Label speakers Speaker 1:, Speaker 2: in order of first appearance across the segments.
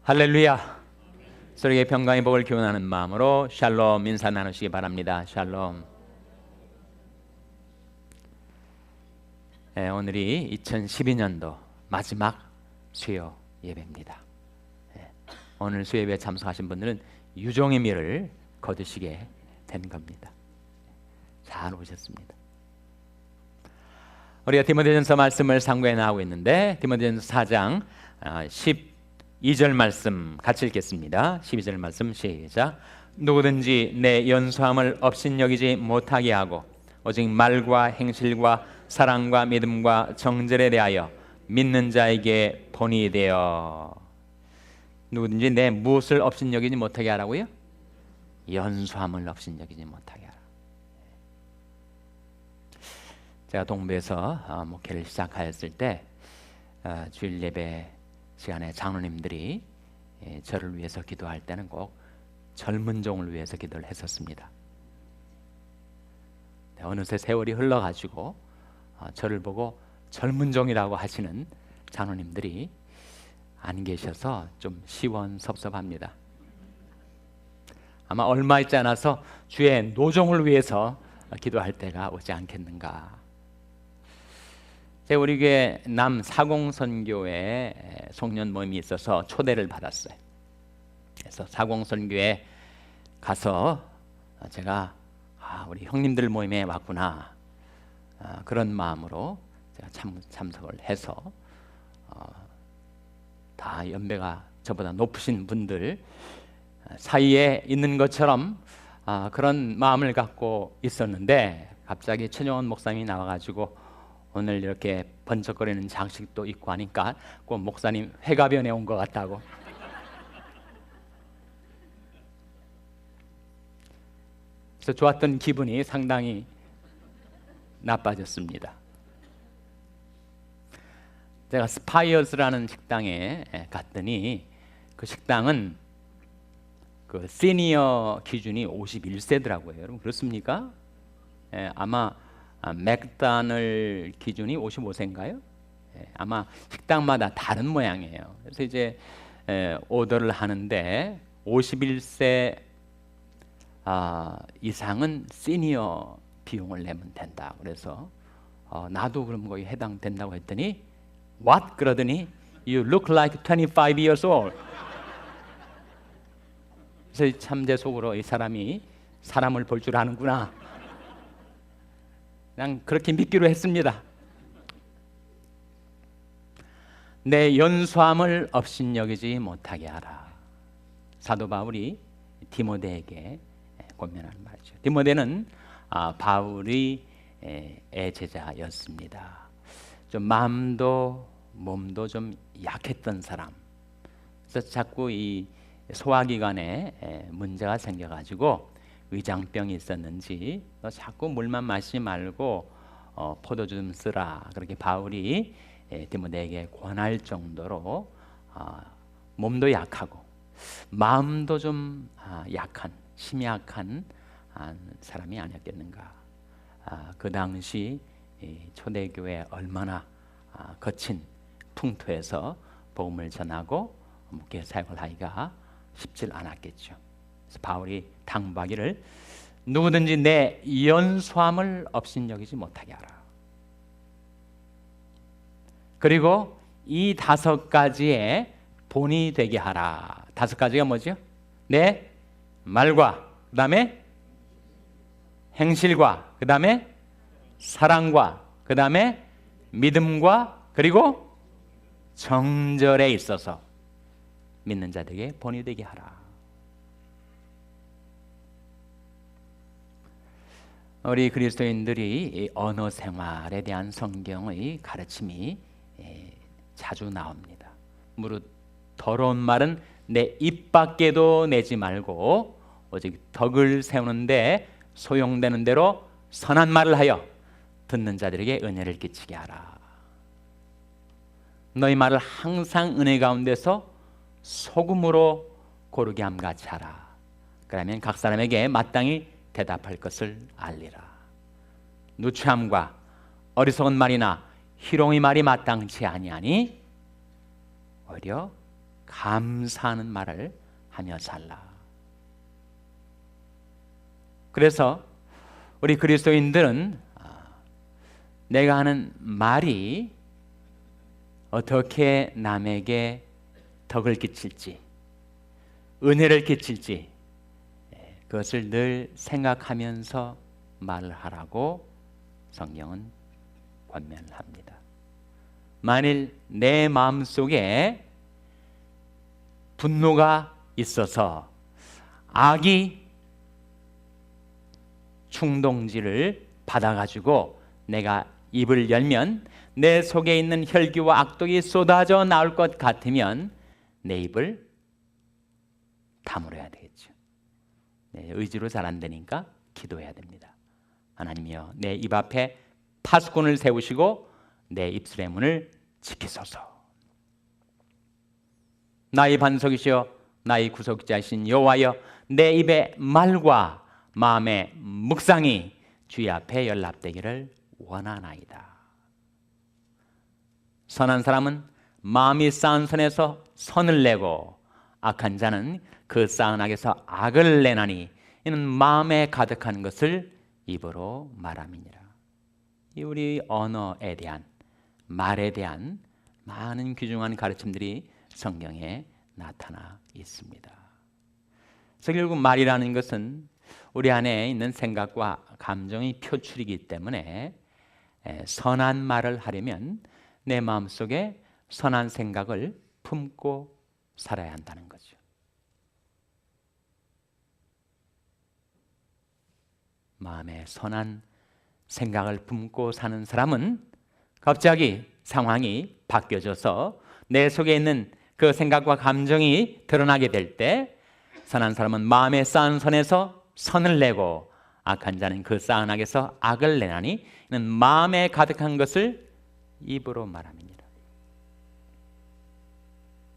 Speaker 1: 할렐루야. 서로에게 평강의 복을 기원하는 마음으로 샬롬 인사 나누시기 바랍니다. 샬롬. 오늘이 2012년도 마지막 수요 예배입니다. 오늘 수요 예배에 참석하신 분들은 유종의 미를 거두시게 된 겁니다. 잘 오셨습니다. 우리가 디모데전서 말씀을 상고해 나가고 있는데 디모데전서 4장 12절 말씀 같이 읽겠습니다. 12절 말씀 시작. 누구든지 내 연소함을 업신여기지 못하게 하고 오직 말과 행실과 사랑과 믿음과 정절에 대하여 믿는 자에게 본이 되어. 누구든지 내 무엇을 업신여기지 못하게 하라고요? 연소함을 업신여기지 못하게 하라. 제가 동부에서 목회를 시작하였을 때 주일 예배 시간에 장로님들이 저를 위해서 기도할 때는 꼭 젊은 종을 위해서 기도를 했었습니다. 어느새 세월이 흘러가지고 저를 보고 젊은 종이라고 하시는 장로님들이 안 계셔서 좀 시원섭섭합니다. 아마 얼마 있지 않아서 주의 노종을 위해서 기도할 때가 오지 않겠는가. 제가 우리 교회 남사공선교회 송년 모임이 있어서 초대를 받았어요. 그래서 사공선교회 가서 제가 우리 형님들 모임에 왔구나, 그런 마음으로 제가 참석을 해서 다 연배가 저보다 높으신 분들 사이에 있는 것처럼 그런 마음을 갖고 있었는데 갑자기 최종원 목사님이 나와가지고 오늘 이렇게 번쩍거리는 장식도 입고 하니까 꼭 목사님 회가변에 온 것 같다고. 그래서 좋았던 기분이 상당히 나빠졌습니다. 제가 스파이어스라는 식당에 갔더니 그 식당은 그 시니어 기준이 51세더라고요. 여러분 그렇습니까? 아마 맥다널 기준이 55세인가요? 아마 식당마다 다른 모양이에요. 그래서 이제 오더를 하는데 51세 이상은 시니어 비용을 내면 된다. 그래서 나도 그럼 거기 해당된다고 했더니 What? 그러더니 You look like 25 years old. 그래서 참 제 속으로 이 사람이 사람을 볼 줄 아는구나, 그냥 그렇게 믿기로 했습니다. 내 연소함을 업신여기지 못하게 하라. 사도 바울이 디모데에게 권면하는 말이죠. 디모데는 바울의 애제자였습니다. 좀 마음도 몸도 좀 약했던 사람. 그래서 자꾸 이 소화기관에 문제가 생겨가지고 위장병이 있었는지 너 자꾸 물만 마시지 말고 포도주 좀 쓰라, 그렇게 바울이 디모데에게 권할 정도로 몸도 약하고 마음도 좀 약한, 심약한 사람이 아니었겠는가. 그 당시 초대교회 얼마나 거친 풍토에서 복음을 전하고 목회 사역을 하기가 쉽지 않았겠죠. 그래서 바울이 당부하기를 누구든지 내 연소함을 업신여기지 못하게 하라. 그리고 이 5가지의 본이 되게 하라. 5가지가 뭐죠? 내 말과, 그 다음에 행실과, 그 다음에 사랑과, 그 다음에 믿음과, 그리고 정절에 있어서 믿는 자들에게 본이 되게 하라. 우리 그리스도인들이 언어 생활에 대한 성경의 가르침이 자주 나옵니다. 무릇 더러운 말은 내 입 밖에도 내지 말고 오직 덕을 세우는데 소용되는 대로 선한 말을 하여 듣는 자들에게 은혜를 끼치게 하라. 너희 말을 항상 은혜 가운데서 소금으로 고르게 함같이 하라. 그러면 각 사람에게 마땅히 대답할 것을 알리라. 누추함과 어리석은 말이나 희롱의 말이 마땅치 아니하니 오히려 감사하는 말을 하며 살라. 그래서 우리 그리스도인들은 내가 하는 말이 어떻게 남에게 덕을 끼칠지, 은혜를 끼칠지, 그것을 늘 생각하면서 말을 하라고 성경은 권면합니다. 만일 내 마음속에 분노가 있어서 악이 충동지를 받아가지고 내가 입을 열면 내 속에 있는 혈기와 악독이 쏟아져 나올 것 같으면 내 입을 다물어야 되겠죠. 의지로 잘 안 되니까 기도해야 됩니다. 하나님이여, 내 입 앞에 파수꾼을 세우시고 내 입술의 문을 지키소서. 나의 반석이시여 나의 구속자이신 여호와여, 내 입의 말과 마음의 묵상이 주의 앞에 연락되기를 원하나이다. 선한 사람은 마음이 쌓은 선에서 선을 내고 악한 자는 그 쌓은 악에서 악을 내나니 이는 마음에 가득한 것을 입으로 말함이니라. 이 우리 언어에 대한, 말에 대한 많은 귀중한 가르침들이 성경에 나타나 있습니다. 그래서 결국 말이라는 것은 우리 안에 있는 생각과 감정의 표출이기 때문에 선한 말을 하려면 내 마음속에 선한 생각을 품고 살아야 한다는 거죠. 마음에 선한 생각을 품고 사는 사람은 갑자기 상황이 바뀌어져서 내 속에 있는 그 생각과 감정이 드러나게 될 때 선한 사람은 마음에 쌓은 선에서 선을 내고 악한 자는 그 쌓은 악에서 악을 내나니 이는 마음에 가득한 것을 입으로 말합니다.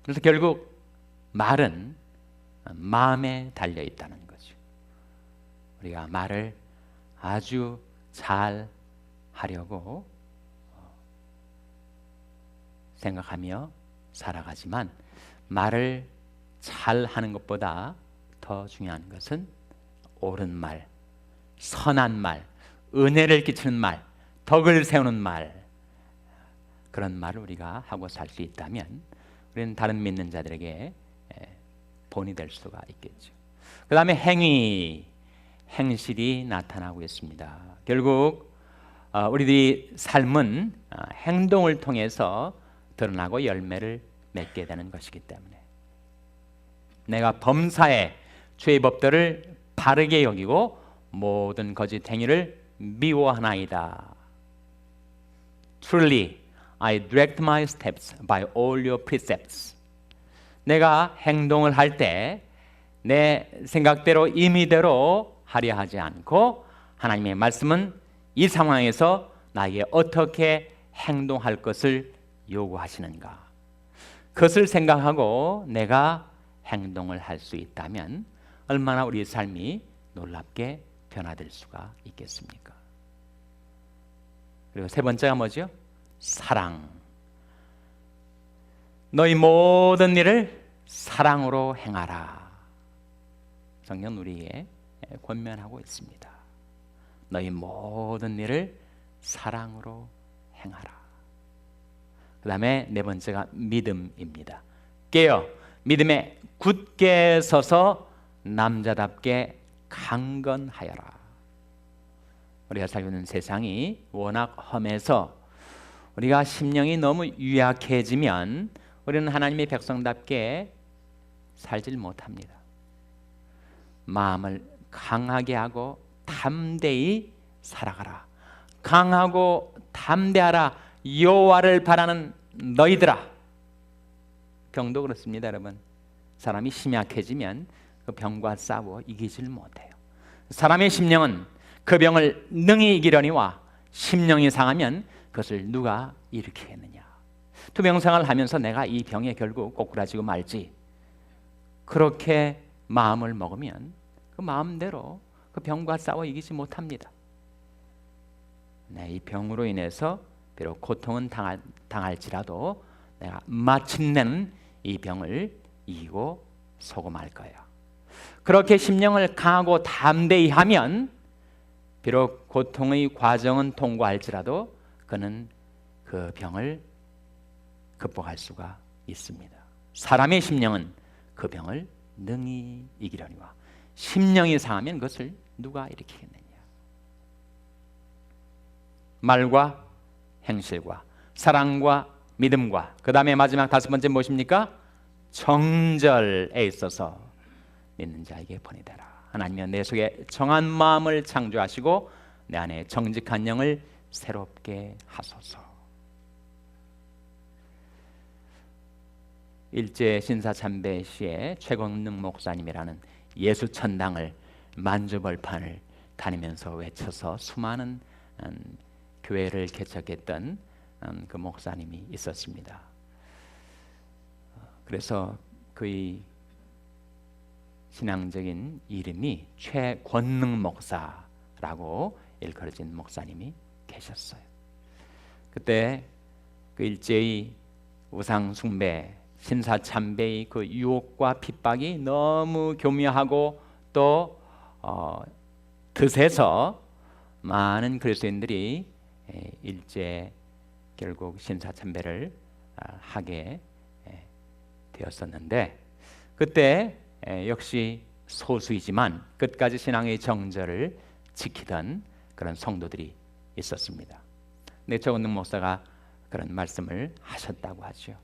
Speaker 1: 그래서 결국 말은 마음에 달려 있다는 거죠. 우리가 말을 아주 잘 하려고 생각하며 살아가지만 말을 잘 하는 것보다 더 중요한 것은 옳은 말, 선한 말, 은혜를 끼치는 말, 덕을 세우는 말, 그런 말을 우리가 하고 살 수 있다면 우리는 다른 믿는 자들에게 본이 될 수가 있겠죠. 그 다음에 행위, 행실이 나타나고 있습니다. 결국 우리들이 삶은 행동을 통해서 드러나고 열매를 맺게 되는 것이기 때문에 내가 범사에 주의 법도를 바르게 여기고 모든 거짓 행위를 미워하나이다. Truly, I direct my steps by all your precepts. 내가 행동을 할 때 내 생각대로 임의대로 하려 하지 않고 하나님의 말씀은 이 상황에서 나에게 어떻게 행동할 것을 요구하시는가, 그것을 생각하고 내가 행동을 할 수 있다면 얼마나 우리 삶이 놀랍게 변화될 수가 있겠습니까? 그리고 세 번째가 뭐죠? 사랑. 너희 모든 일을 사랑으로 행하라. 성경 우리에게 권면하고 있습니다. 너희 모든 일을 사랑으로 행하라. 그 다음에 네 번째가 믿음입니다. 깨어 믿음에 굳게 서서 남자답게 강건하여라. 우리가 살고 있는 세상이 워낙 험해서 우리가 심령이 너무 유약해지면 우리는 하나님의 백성답게 살질 못합니다. 마음을 강하게 하고 담대히 살아가라. 강하고 담대하라. 여호와를 바라는 너희들아. 병도 그렇습니다, 여러분. 사람이 심히 약해지면 그 병과 싸워 이기질 못해요. 사람의 심령은 그 병을 능히 이기려니와 심령이 상하면 그것을 누가 일으키겠느냐. 투병생활을 하면서 내가 이 병에 결국 꼬꾸라지고 말지, 그렇게 마음을 먹으면 그 마음대로 그 병과 싸워 이기지 못합니다. 이 병으로 인해서 비록 고통은 당할지라도 내가 마침내는 이 병을 이기고 소금할 거예요. 그렇게 심령을 강하고 담대히 하면 비록 고통의 과정은 통과할지라도 그는 그 병을 극복할 수가 있습니다. 사람의 심령은 그 병을 능히 이기려니와 심령이 상하면 그것을 누가 일으키겠느냐. 말과 행실과 사랑과 믿음과 그 다음에 마지막 다섯 번째 무엇입니까? 정절에 있어서 믿는 자에게 본이 되라. 하나님은 내 속에 정한 마음을 창조하시고 내 안에 정직한 영을 새롭게 하소서. 일제 신사참배 시에 최광능 목사님이라는 예수천당을 만주벌판을 다니면서 외쳐서 수많은 교회를 개척했던 그 목사님이 있었습니다. 그래서 그의 신앙적인 이름이 최권능 목사라고 일컬어진 목사님이 계셨어요. 그때 그 일제의 우상 숭배, 신사 참배의 그 유혹과 핍박이 너무 교묘하고 또 드세서 많은 그리스도인들이 일제 결국 신사 참배를 하게 되었었는데 그때 역시 소수이지만 끝까지 신앙의 정절을 지키던 그런 성도들이 있었습니다. 근데 최권능 목사가 그런 말씀을 하셨다고 하죠.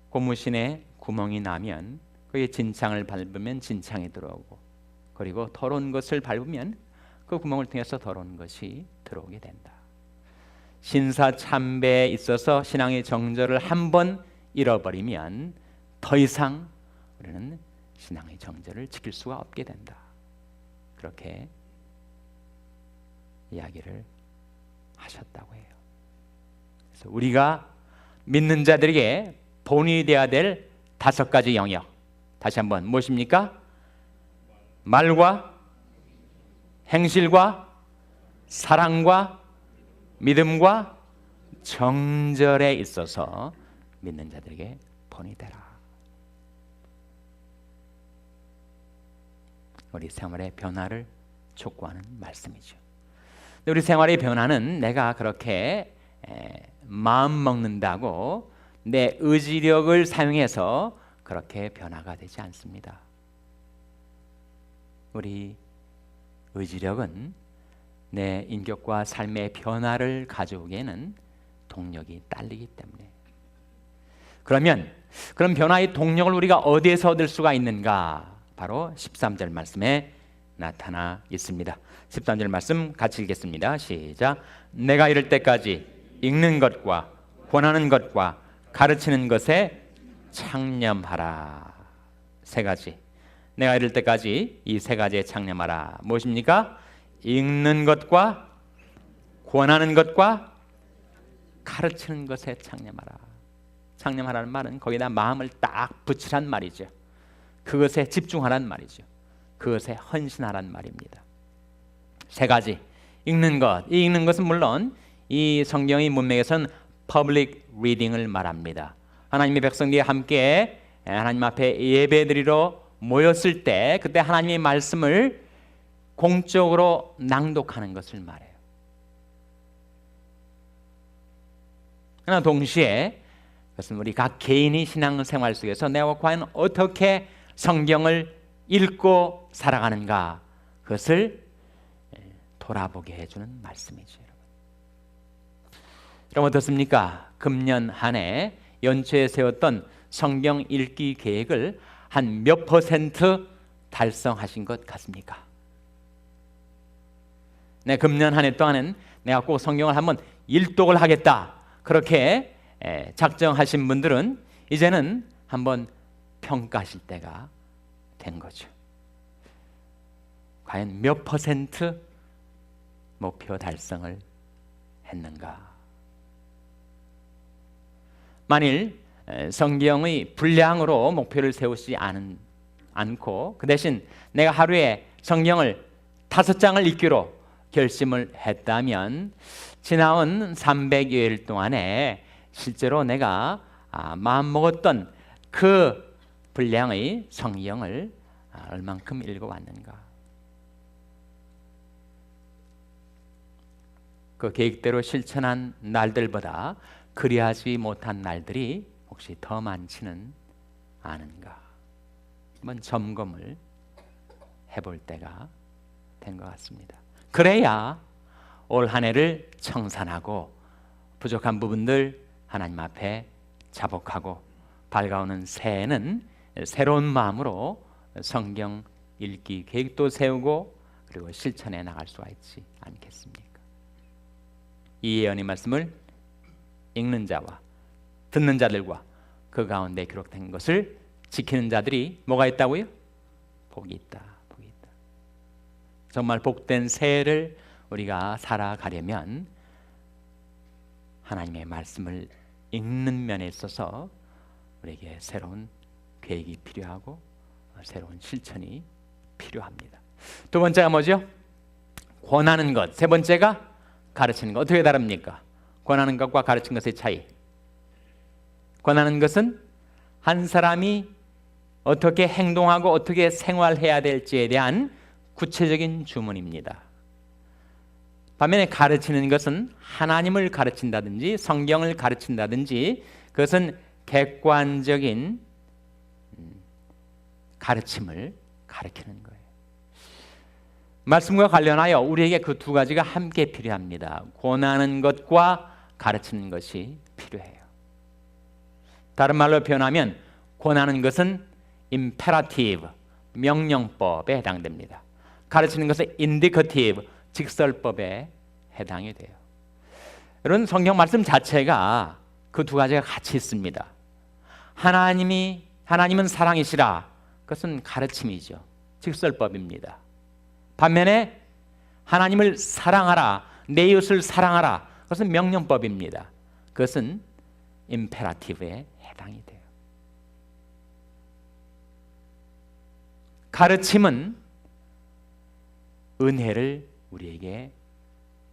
Speaker 1: 고무신에 구멍이 나면 그의 진창을 밟으면 진창이 들어오고 그리고 더러운 것을 밟으면 그 구멍을 통해서 더러운 것이 들어오게 된다. 신사 참배에 있어서 신앙의 정절을 한번 잃어버리면 더 이상 우리는 신앙의 정절을 지킬 수가 없게 된다. 그렇게 이야기를 하셨다고 해요. 그래서 우리가 믿는 자들에게 본이 되어야 될 다섯 가지 영역, 다시 한번 무엇입니까? 말과 행실과 사랑과 믿음과 정절에 있어서 믿는 자들에게 본이 되라. 우리 생활의 변화를 촉구하는 말씀이죠. 우리 생활의 변화는 내가 그렇게 마음 먹는다고 내 의지력을 사용해서 그렇게 변화가 되지 않습니다. 우리 의지력은 내 인격과 삶의 변화를 가져오기에는 동력이 딸리기 때문에 그러면 그런 변화의 동력을 우리가 어디에서 얻을 수가 있는가? 바로 13절 말씀에 나타나 있습니다. 13절 말씀 같이 읽겠습니다. 시작. 내가 이를 때까지 읽는 것과 권하는 것과 가르치는 것에 창념하라. 세 가지. 내가 이를 때까지 이 세 가지에 창념하라. 무엇입니까? 읽는 것과 권하는 것과 가르치는 것에 창념하라. 창념하라는 말은 거기다 마음을 딱 붙이란 말이죠. 그것에 집중하란 말이죠. 그것에 헌신하란 말입니다. 세 가지. 읽는 것. 이 읽는 것은 물론 이 성경의 문맥에서는 퍼블릭 리딩을 말합니다. 하나님의 백성들이 함께 하나님 앞에 예배드리러 모였을 때 그때 하나님의 말씀을 공적으로 낭독하는 것을 말해요. 그러나 동시에 그것은 우리 각 개인이 신앙생활 속에서 내가 과연 어떻게 성경을 읽고 살아가는가 그것을 돌아보게 해주는 말씀이죠. 여러분 어떻습니까? 금년 한 해 연초에 세웠던 성경 읽기 계획을 한 몇 % 달성하신 것 같습니까? 네, 금년 한 해 동안은 내가 꼭 성경을 한번 일독을 하겠다 그렇게 작정하신 분들은 이제는 한번 평가하실 때가 된 거죠. 과연 몇 % 목표 달성을 했는가? 만일 성경의 분량으로 목표를 세우지 않고 그 대신 내가 하루에 성경을 5장을 읽기로 결심을 했다면 지나온 300여일 동안에 실제로 내가 마음먹었던 그 분량의 성경을 얼만큼 읽어왔는가. 그 계획대로 실천한 날들보다 그리하지 못한 날들이 혹시 더 많지는 않은가. 한번 점검을 해볼 때가 된 것 같습니다. 그래야 올 한 해를 청산하고 부족한 부분들 하나님 앞에 자복하고 밝아오는 새해는 새로운 마음으로 성경 읽기 계획도 세우고 그리고 실천해 나갈 수가 있지 않겠습니까? 이 예언의 말씀을 읽는 자와 듣는 자들과 그 가운데 기록된 것을 지키는 자들이 뭐가 있다고요? 복이 있다. 복이 있다. 정말 복된 새해를 우리가 살아가려면 하나님의 말씀을 읽는 면에 있어서 우리에게 새로운 계획이 필요하고 새로운 실천이 필요합니다. 두 번째가 뭐죠? 권하는 것. 세 번째가 가르치는 것. 어떻게 다릅니까? 권하는 것과 가르치는 것의 차이. 권하는 것은 한 사람이 어떻게 행동하고 어떻게 생활해야 될지에 대한 구체적인 주문입니다. 반면에 가르치는 것은 하나님을 가르친다든지 성경을 가르친다든지 그것은 객관적인 가르침을 가르치는 거예요. 말씀과 관련하여 우리에게 그 두 가지가 함께 필요합니다. 권하는 것과 가르치는 것이 필요해요. 다른 말로 표현하면 권하는 것은 imperative, 명령법에 해당됩니다. 가르치는 것은 indicative, 직설법에 해당이 돼요. 여러분, 성경 말씀 자체가 그 두 가지가 같이 있습니다. 하나님은 사랑이시라. 그것은 가르침이죠. 직설법입니다. 반면에 하나님을 사랑하라, 내 이웃을 사랑하라. 그것은 명령법입니다. 그것은 임페라티브에 해당이 돼요. 가르침은 은혜를 우리에게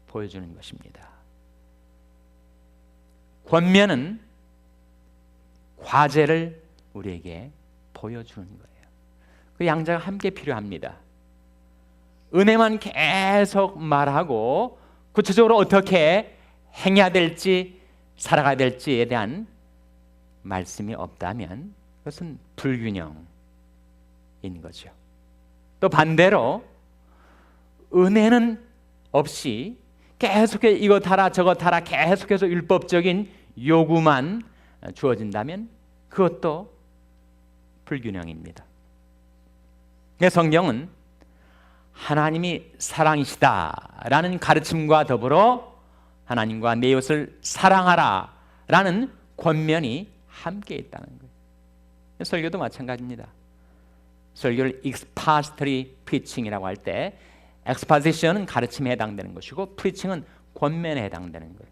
Speaker 1: 보여주는 것입니다. 권면은 과제를 우리에게 보여주는 거예요. 그 양자가 함께 필요합니다. 은혜만 계속 말하고 구체적으로 어떻게 행해야 될지 살아가야 될지에 대한 말씀이 없다면 그것은 불균형인 거죠. 또 반대로 은혜는 없이 계속해서 이것 하라 저것 하라 계속해서 율법적인 요구만 주어진다면 그것도 불균형입니다. 성경은 하나님이 사랑이시다라는 가르침과 더불어 하나님과 내 이웃을 사랑하라라는 권면이 함께 있다는 거예요. 설교도 마찬가지입니다. 설교를 expository preaching이라고 할 때 exposition은 가르침에 해당되는 것이고 preaching은 권면에 해당되는 거예요.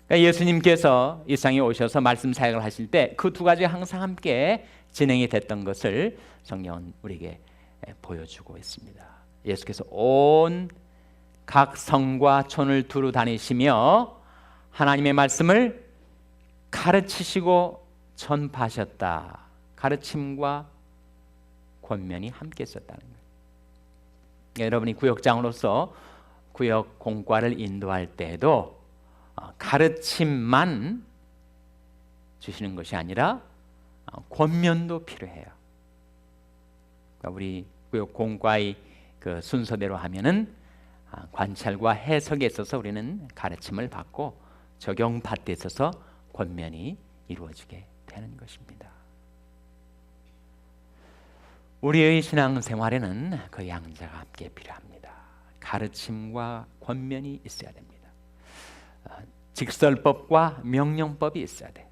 Speaker 1: 그러니까 예수님께서 이 세상에 오셔서 말씀 사역을 하실 때 그 두 가지가 항상 함께 진행이 됐던 것을 성경은 우리에게 보여주고 있습니다. 예수께서 온 각 성과 촌을 두루 다니시며 하나님의 말씀을 가르치시고 전파하셨다. 가르침과 권면이 함께 있었다는 거예요. 여러분이 구역장으로서 구역 공과를 인도할 때에도 가르침만 주시는 것이 아니라 권면도 필요해요. 그러니까 우리 구역 공과의 그 순서대로 하면은 관찰과 해석에 있어서 우리는 가르침을 받고 적용 파트에 있어서 권면이 이루어지게 되는 것입니다. 우리의 신앙생활에는 그 양자가 함께 필요합니다. 가르침과 권면이 있어야 됩니다. 직설법과 명령법이 있어야 돼.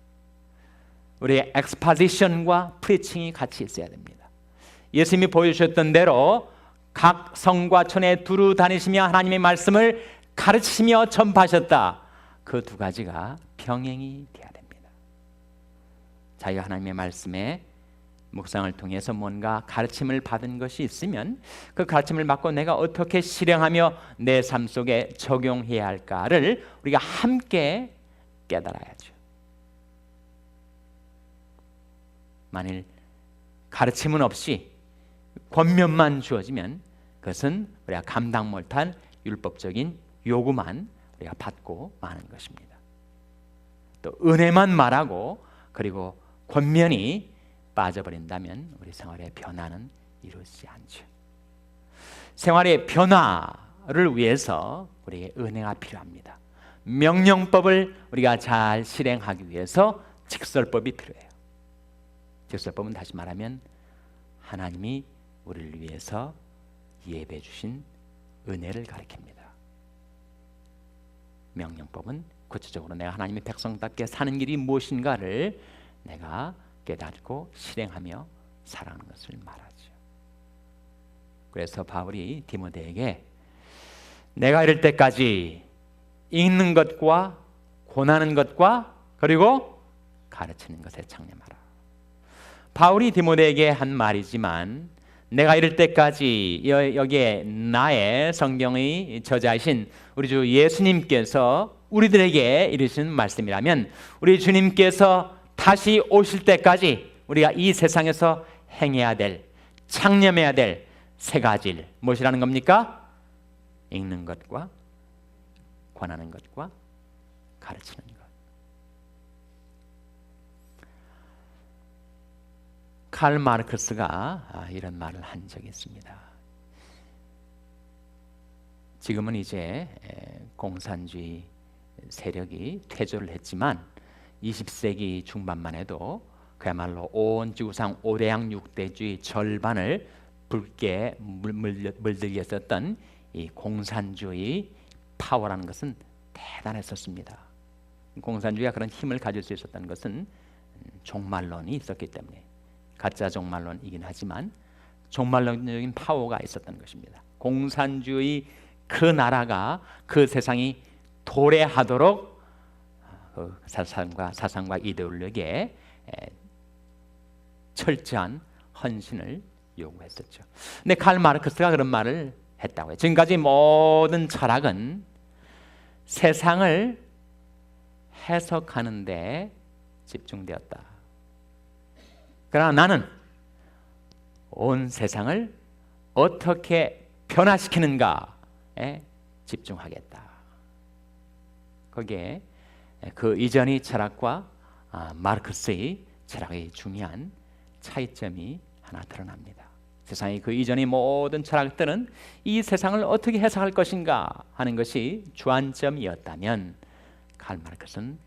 Speaker 1: 우리의 엑스포지션과 프리칭이 같이 있어야 됩니다. 예수님이 보여주셨던 대로 각 성과 촌에 두루 다니시며 하나님의 말씀을 가르치시며 전파하셨다. 그 두 가지가 병행이 돼야 됩니다. 자기가 하나님의 말씀에 묵상을 통해서 뭔가 가르침을 받은 것이 있으면 그 가르침을 받고 내가 어떻게 실행하며 내 삶 속에 적용해야 할까를 우리가 함께 깨달아야죠. 만일 가르침은 없이 권면만 주어지면 그것은 우리가 감당 못한 율법적인 요구만 우리가 받고 마는 것입니다. 또 은혜만 말하고 그리고 권면이 빠져버린다면 우리 생활의 변화는 이루어지지 않죠. 생활의 변화를 위해서 우리에게 은혜가 필요합니다. 명령법을 우리가 잘 실행하기 위해서 직설법이 필요해요. 직설법은 다시 말하면 하나님이 우리를 위해서 예배해 주신 은혜를 가리킵니다. 명령법은 구체적으로 내가 하나님의 백성답게 사는 길이 무엇인가를 내가 깨닫고 실행하며 살아가는 것을 말하죠. 그래서 바울이 디모데에게 내가 이럴 때까지 읽는 것과 권하는 것과 그리고 가르치는 것에 창념하라. 바울이 디모데에게 한 말이지만 내가 이럴 때까지 여기에 나의 성경의 저자이신 우리 주 예수님께서 우리들에게 이르신 말씀이라면 우리 주님께서 다시 오실 때까지 우리가 이 세상에서 행해야 될, 창념해야 될 세 가지 일 무엇이라는 겁니까? 읽는 것과 권하는 것과 가르치는 것. 칼 마르크스가 이런 말을 한 적이 있습니다. 지금은 이제 공산주의 세력이 퇴조를 했지만 20세기 중반만 해도 그야말로 온 지구상 5대양 6대주의 절반을 붉게 물들게 했었던 이 공산주의 파워라는 것은 대단했었습니다. 공산주의가 그런 힘을 가질 수 있었던 것은 종말론이 있었기 때문에 가짜 종말론이긴 하지만 종말론적인 파워가 있었던 것입니다. 공산주의 그 나라가 그 세상이 도래하도록 그 사상과 이데올로기에 철저한 헌신을 요구했었죠. 근데 칼 마르크스가 그런 말을 했다고 해요. 지금까지 모든 철학은 세상을 해석하는 데 집중되었다. 그러나 나는 온 세상을 어떻게 변화시키는가에 집중하겠다. 거기에 그 이전의 철학과 마르크스의 철학의 중요한 차이점이 하나 드러납니다. 세상의 그 이전의 모든 철학들은 이 세상을 어떻게 해석할 것인가 하는 것이 주안점이었다면 칼 마르크스는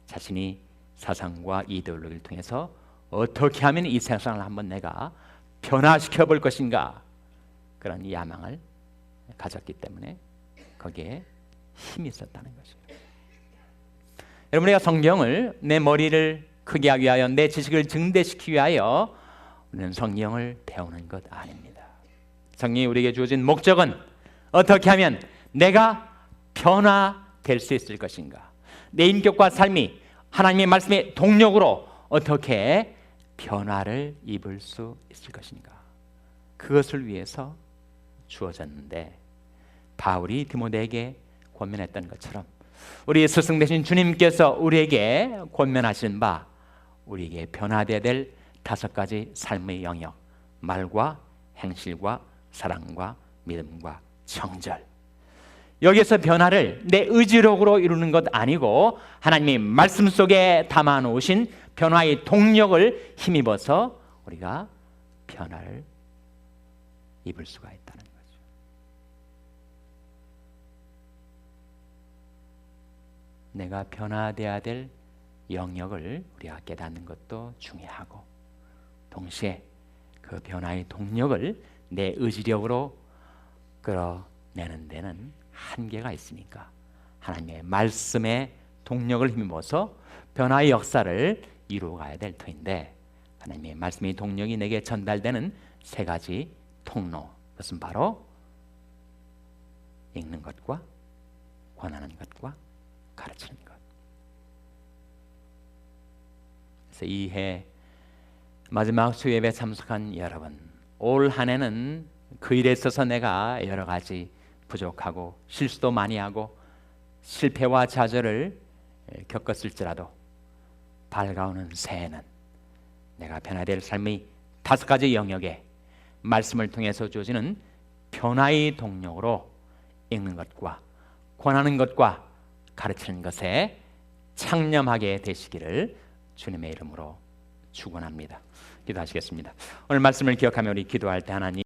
Speaker 1: 자신이 사상과 이데올로기를 통해서 어떻게 하면 이 세상을 한번 내가 변화시켜 볼 것인가 그런 야망을 가졌기 때문에 거기에 힘이 있었다는 것이죠. 여러분, 우리가 성경을 내 머리를 크게 하기 위하여 내 지식을 증대시키기 위하여 우리는 성경을 배우는 것 아닙니다. 성경이 우리에게 주어진 목적은 어떻게 하면 내가 변화될 수 있을 것인가, 내 인격과 삶이 하나님의 말씀의 동력으로 어떻게 변화를 입을 수 있을 것인가, 그것을 위해서 주어졌는데 바울이 디모데에게 권면했던 것처럼 우리 스승 되신 주님께서 우리에게 권면하신 바 우리에게 변화되어야 될 5가지 삶의 영역, 말과 행실과 사랑과 믿음과 정절, 여기에서 변화를 내 의지력으로 이루는 것 아니고 하나님의 말씀 속에 담아놓으신 변화의 동력을 힘입어서 우리가 변화를 입을 수가 있다는 거죠. 내가 변화되어야 될 영역을 우리가 깨닫는 것도 중요하고 동시에 그 변화의 동력을 내 의지력으로 끌어내는 데는 한계가 있으니까 하나님의 말씀의 동력을 힘입어서 변화의 역사를 이루어가야 될 터인데 하나님의 말씀의 동력이 내게 전달되는 3가지 통로, 그것은 바로 읽는 것과 권하는 것과 가르치는 것. 그래서 이 해 마지막 수요예배 참석한 여러분, 올 한 해는 그 일에 있어서 내가 여러 가지 부족하고 실수도 많이 하고 실패와 좌절을 겪었을지라도 밝아오는 새해는 내가 변화해야 될 삶의 5가지 영역에 말씀을 통해서 주어지는 변화의 동력으로 읽는 것과 권하는 것과 가르치는 것에 창념하게 되시기를 주님의 이름으로 축원합니다. 기도하시겠습니다. 오늘 말씀을 기억하며 우리 기도할 때 하나님